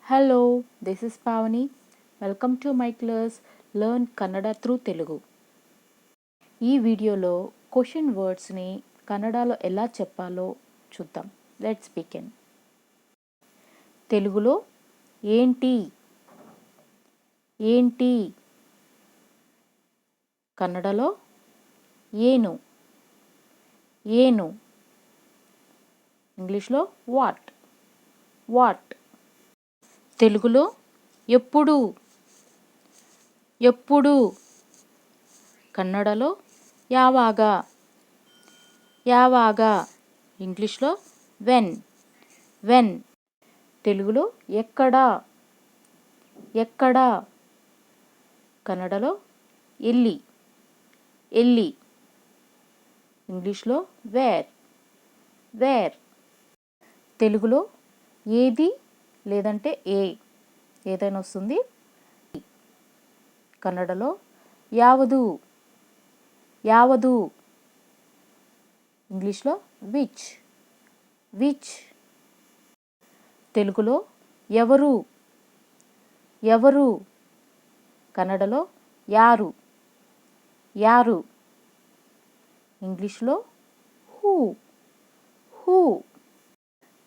Hello, this is Pavani. Welcome to my class Learn Kannada through Telugu. ఈ వీడియోలో question వర్డ్స్ని కన్నడలో ఎలా చెప్పాలో చూద్దాం. Let's begin. తెలుగులో ఏంటి ఏంటి, కన్నడలో ఏను ఏను, ఇంగ్లీష్లో వాట్ వాట్. తెలుగులో ఎప్పుడు ఎప్పుడు, కన్నడలో యావాగ యావాగ, ఇంగ్లీష్లో వెన్ వెన్. తెలుగులో ఎక్కడ ఎక్కడ, కన్నడలో ఎల్లి ఎల్లి, ఇంగ్లీష్లో వేర్ వేర్. తెలుగులో ఏది లేదంటే ఏదైనా వస్తుంది. కన్నడలో యావదు యావదు, ఇంగ్లీష్లో విచ్ విచ్. తెలుగులో ఎవరు ఎవరు, కన్నడలో యారు యారు, ఇంగ్లీష్లో హూ హూ.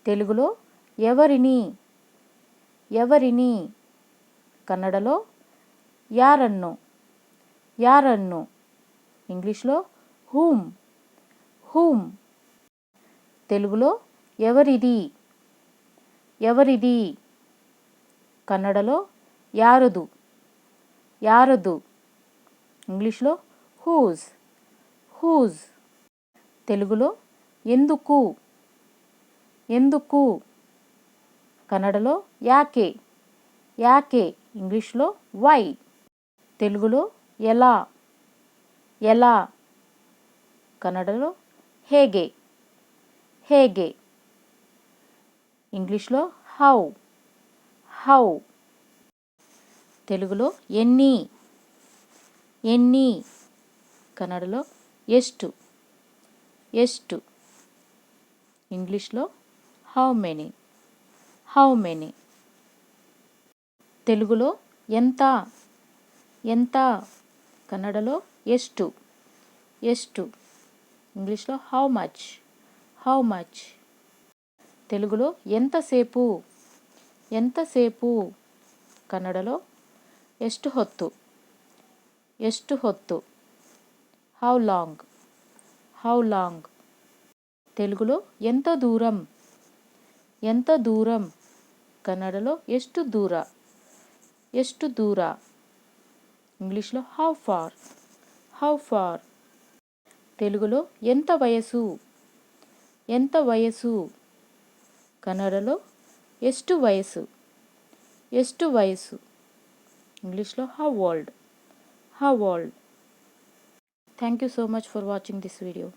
తెలుగులో ఎవరిని ఎవరిని, కన్నడలో యారన్ను యారన్ను, ఇంగ్లీష్లో హూమ్ హూమ్. తెలుగులో ఎవరిది ఎవరిది, కన్నడలో యారదు యారదు, ఇంగ్లీష్లో హూజ్ హూజ్. తెలుగులో ఎందుకు ఎందుకు, కన్నడలో యాకే యాకే, ఇంగ్లీష్లో వై. తెలుగులో ఎలా ఎలా, కన్నడలో ಹೇಗೆ ಹೇಗೆ, ఇంగ్లీష్లో హౌ హౌ. తెలుగులో ఎన్ని ఎన్ని, కన్నడలో ಎಷ್ಟು ಎಷ್ಟು, ఇంగ్లీష్లో హౌ మెనీ హౌ మెనీ. తెలుగులో ఎంత ఎంత, కన్నడలో ಎಷ್ಟು ಎಷ್ಟು, ఇంగ్లీష్లో హౌ మచ్ హౌ మచ్. తెలుగులో ఎంతసేపు ఎంతసేపు, కన్నడలో ಎಷ್ಟು ಹೊತ್ತು ಎಷ್ಟು ಹೊತ್ತು, హౌ లాంగ్ హౌ లాంగ్. తెలుగులో ఎంత దూరం ఎంత దూరం, కన్నడలో ಎಷ್ಟು దూర ಎಷ್ಟು దూర, ఇంగ్లీష్లో హౌ ఫార్ హౌ ఫార్. తెలుగులో ఎంత వయసు ఎంత వయసు, కన్నడలో ಎಷ್ಟು వయసు ಎಷ್ಟು వయసు, ఇంగ్లీష్లో how old how old. Thank you so much for watching this video.